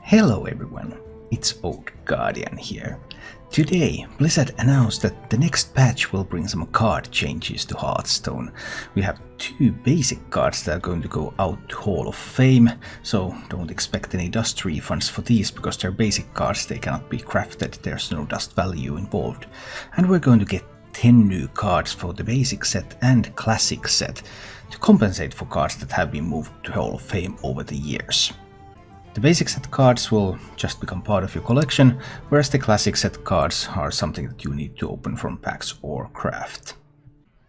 Hello everyone, it's Old Guardian here. Today, Blizzard announced that the next patch will bring some card changes to Hearthstone. We have two basic cards that are going to go out to Hall of Fame, so don't expect any dust refunds for these because they're basic cards, they cannot be crafted, there's no dust value involved. And we're going to get 10 new cards for the basic set and classic set to compensate for cards that have been moved to Hall of Fame over the years. The basic set cards will just become part of your collection, whereas the classic set cards are something that you need to open from packs or craft.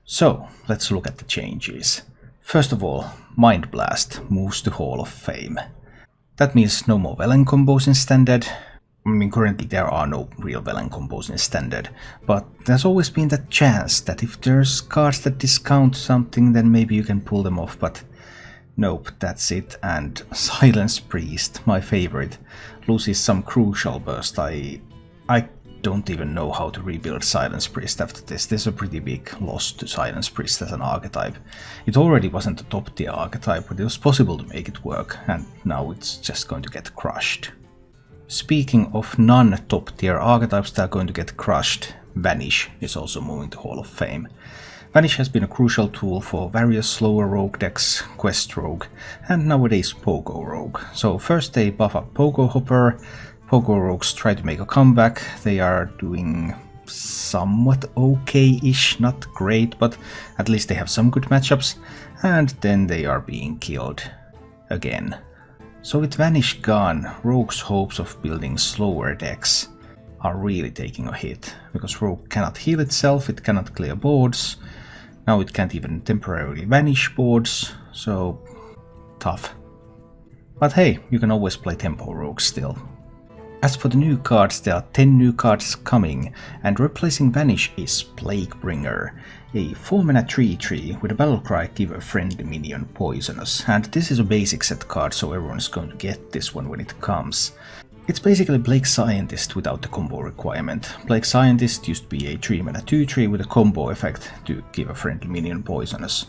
So, let's look at the changes. First of all, Mind Blast moves to Hall of Fame. That means no more Velen combos in Standard. Currently there are no real Velen combos in Standard, but there's always been that chance that if there's cards that discount something, then maybe you can pull them off, but nope, that's it. And Silence Priest, my favorite, loses some crucial burst. I don't even know how to rebuild Silence Priest after this. This is a pretty big loss to Silence Priest as an archetype. It already wasn't a top tier archetype, but it was possible to make it work, and now it's just going to get crushed. Speaking of non-top tier archetypes that are going to get crushed, Vanish is also moving to Hall of Fame. Vanish has been a crucial tool for various slower rogue decks, Quest Rogue, and nowadays Pogo Rogue. So first they buff up Pogo Hopper, Pogo Rogues try to make a comeback, they are doing somewhat okay-ish, not great, but at least they have some good matchups, and then they are being killed again. So with Vanish gone, Rogue's hopes of building slower decks are really taking a hit, because Rogue cannot heal itself, it cannot clear boards, now it can't even temporarily vanish boards, so tough. But hey, you can always play Tempo Rogue still. As for the new cards, there are 10 new cards coming, and replacing Vanish is Plaguebringer, a 4-mana 3/3 with a battlecry give a friendly minion poisonous, and this is a basic set card, so everyone is going to get this one when it comes. It's basically Plague Scientist without the combo requirement. Plague Scientist used to be a 3-mana 2/3 with a combo effect to give a friendly minion poisonous.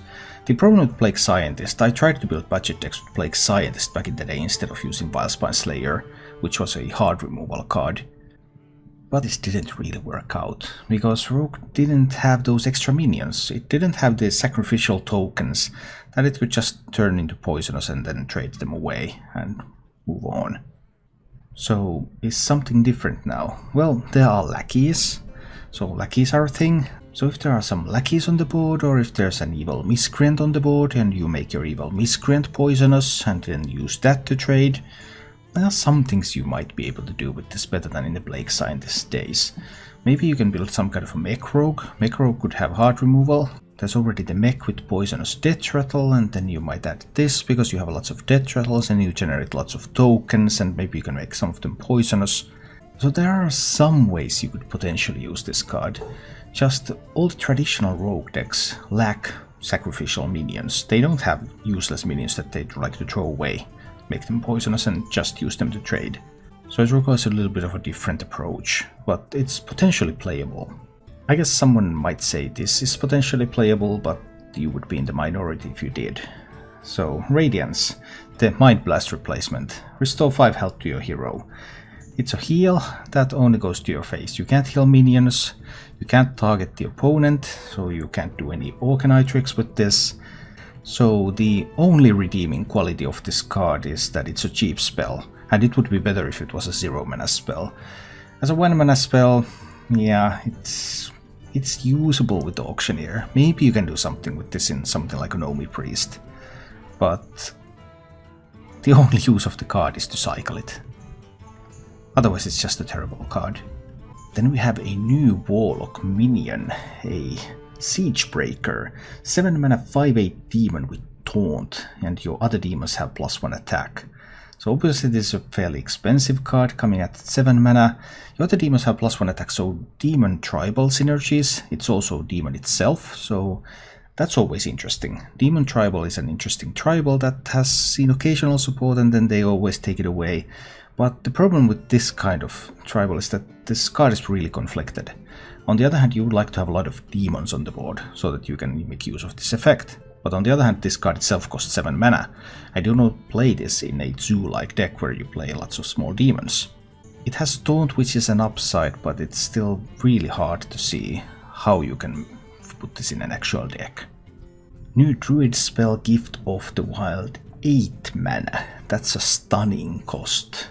The problem with Plague Scientist, I tried to build budget decks with Plague Scientist back in the day instead of using Vilespine Slayer, which was a hard removal card. But this didn't really work out, because Rogue didn't have those extra minions. It didn't have the sacrificial tokens that it could just turn into poisonous and then trade them away and move on. So, is something different now? Well, there are lackeys. So lackeys are a thing. So if there are some lackeys on the board, or if there's an evil miscreant on the board and you make your evil miscreant poisonous and then use that to trade, there are some things you might be able to do with this better than in the Plague Scientist days. Maybe you can build some kind of a mech rogue. Mech rogue could have hard removal. There's already the mech with poisonous death rattle, and then you might add this because you have lots of death rattles and you generate lots of tokens, and maybe you can make some of them poisonous. So there are some ways you could potentially use this card. Just all the traditional rogue decks lack sacrificial minions. They don't have useless minions that they'd like to throw away, make them poisonous and just use them to trade. So it requires a little bit of a different approach, but it's potentially playable. I guess someone might say this is potentially playable, but you would be in the minority if you did. So, Radiance, the Mind Blast replacement. Restore 5 health to your hero. It's a heal that only goes to your face. You can't heal minions, you can't target the opponent, so you can't do any Orkanite tricks with this. So the only redeeming quality of this card is that it's a cheap spell, and it would be better if it was a 0-mana spell. As a 1-mana spell, yeah, it's usable with the Auctioneer. Maybe you can do something with this in something like an Omi Priest, but the only use of the card is to cycle it. Otherwise it's just a terrible card. Then we have a new Warlock minion, a Siegebreaker, 7-mana 5/8 demon with Taunt, and your other demons have +1 attack. So obviously this is a fairly expensive card coming at 7 mana. Your other demons have +1 attack, so demon tribal synergies. It's also demon itself, so that's always interesting. Demon tribal is an interesting tribal that has seen occasional support and then they always take it away. But the problem with this kind of tribal is that this card is really conflicted. On the other hand, you would like to have a lot of demons on the board so that you can make use of this effect. But on the other hand, this card itself costs 7 mana. I do not play this in a zoo-like deck where you play lots of small demons. It has Taunt, which is an upside, but it's still really hard to see how you can put this in an actual deck. New Druid spell, Gift of the Wild, 8 mana. That's a stunning cost.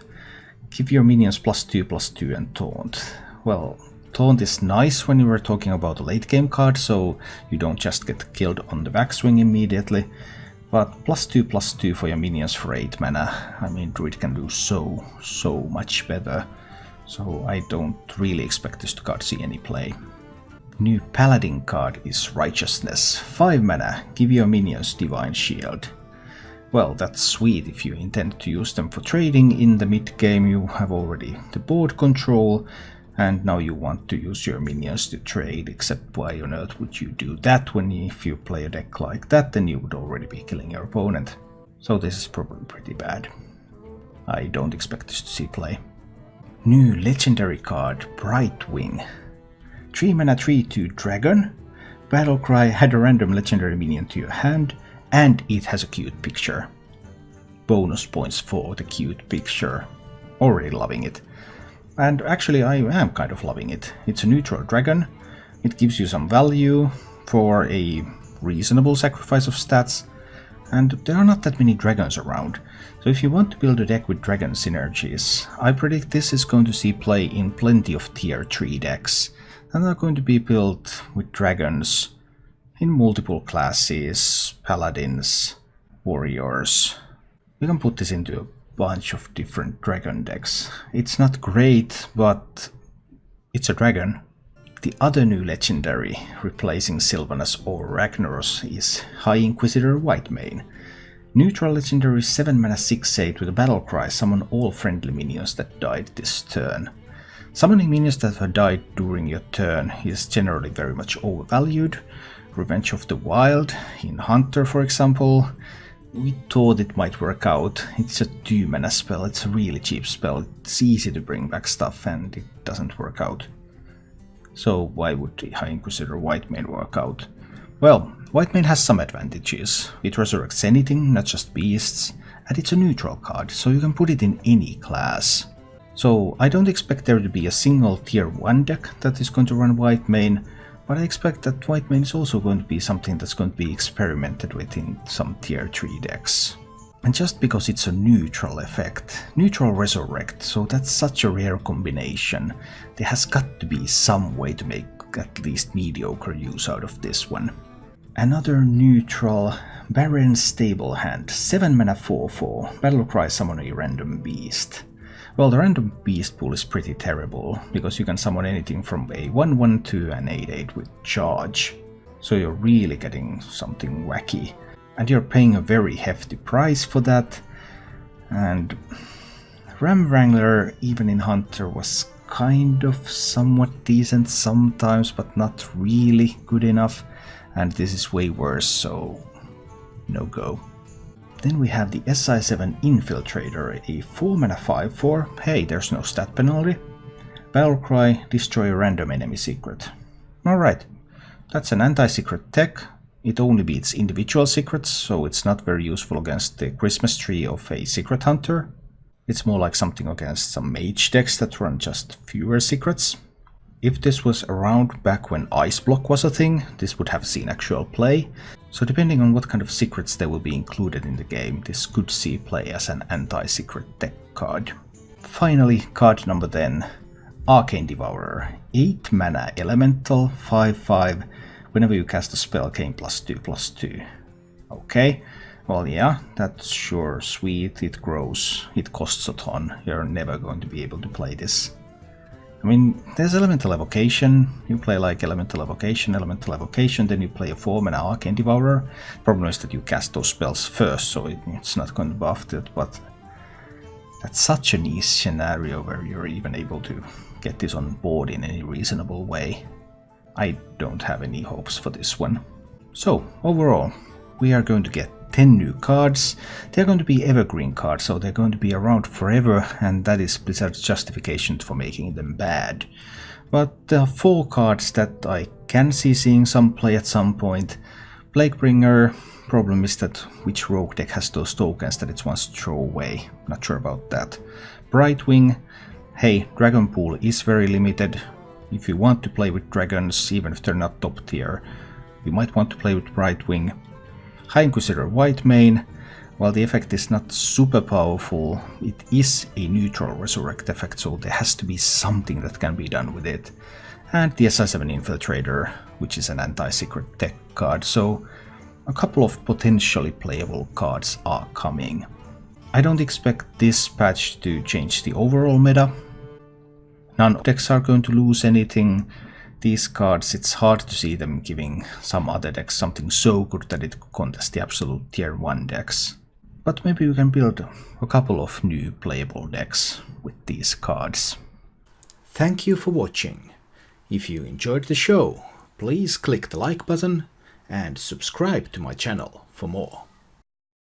Give your minions +2/+2 and Taunt. Well, Taunt is nice when you are talking about a late game card, so you don't just get killed on the backswing immediately. But +2/+2 for your minions for 8 mana. I mean, Druid can do so much better. So I don't really expect this card to see any play. New Paladin card is Righteousness. 5 mana, give your minions Divine Shield. Well, that's sweet if you intend to use them for trading. In the mid game you have already the board control, and now you want to use your minions to trade, except why on earth would you do that when if you play a deck like that, then you would already be killing your opponent. So this is probably pretty bad. I don't expect this to see play. New legendary card, Brightwing. 3 mana 3/2 dragon. Battlecry, add a random legendary minion to your hand, and it has a cute picture. Bonus points for the cute picture. Already loving it. And actually I am kind of loving it. It's a neutral dragon. It gives you some value for a reasonable sacrifice of stats. And there are not that many dragons around. So if you want to build a deck with dragon synergies, I predict this is going to see play in plenty of tier 3 decks. And they're going to be built with dragons in multiple classes, paladins, warriors. You can put this into a bunch of different dragon decks. It's not great, but it's a dragon. The other new legendary replacing Sylvanas or Ragnaros is High Inquisitor Whitemane. Neutral legendary 7 mana 6/8 with a battlecry, summon all friendly minions that died this turn. Summoning minions that have died during your turn is generally very much overvalued. Revenge of the Wild in Hunter, for example. We thought it might work out. It's a 2 mana spell, it's a really cheap spell, it's easy to bring back stuff and it doesn't work out. So why would the High Inquisitor Whitemane work out? Well, Whitemane has some advantages. It resurrects anything, not just beasts, and it's a neutral card, so you can put it in any class. So I don't expect there to be a single tier 1 deck that is going to run Whitemane, but I expect that Whitemane is also going to be something that's going to be experimented with in some tier 3 decks. And just because it's a neutral effect, neutral resurrect, so that's such a rare combination, there has got to be some way to make at least mediocre use out of this one. Another neutral, Baron Stable Hand, 7 mana 4/4, battlecry, summon a random beast. Well, the random beast pool is pretty terrible, because you can summon anything from a 1/1 to an 8/8 with charge. So you're really getting something wacky. And you're paying a very hefty price for that. And Ram Wrangler, even in Hunter, was kind of somewhat decent sometimes, but not really good enough. And this is way worse, so no go. Then we have the SI7 Infiltrator, a 4 mana 5/4. Hey, there's no stat penalty. Battlecry, destroy a random enemy secret. Alright, that's an anti-secret tech. It only beats individual secrets, so it's not very useful against the Christmas tree of a secret hunter. It's more like something against some mage decks that run just fewer secrets. If this was around back when Ice Block was a thing, this would have seen actual play. So depending on what kind of secrets they will be included in the game, this could see play as an anti-secret tech card. Finally, card number 10, Arcane Devourer, 8 mana elemental, 5/5. Whenever you cast a spell, gain +2/+2. Okay, well yeah, that's sure sweet, it grows, it costs a ton, you're never going to be able to play this. I mean, there's Elemental Evocation, you play like Elemental Evocation, then you play a 4 mana Arcane Devourer. Problem is that you cast those spells first, so it's not going to buff it, but that's such a niche scenario where you're even able to get this on board in any reasonable way. I don't have any hopes for this one. So, overall, we are going to get 10 new cards. They're going to be evergreen cards, so they're going to be around forever, and that is Blizzard's justification for making them bad. But there are 4 cards that I can see seeing some play at some point. Plaguebringer, Problem is that which rogue deck has those tokens that it wants to throw away. Not sure about that. Brightwing. Hey, Dragon Pool is very limited. If you want to play with dragons, even if they're not top tier, you might want to play with Brightwing. High Inquisitor Whitemane. While the effect is not super powerful, it is a neutral resurrect effect, so there has to be something that can be done with it. And the SI7 Infiltrator, which is an anti-secret tech card, so a couple of potentially playable cards are coming. I don't expect this patch to change the overall meta. None of decks are going to lose anything. These cards, it's hard to see them giving some other decks something so good that it could contest the absolute tier 1 decks. But maybe we can build a couple of new playable decks with these cards. Thank you for watching. If you enjoyed the show, please click the like button and subscribe to my channel for more.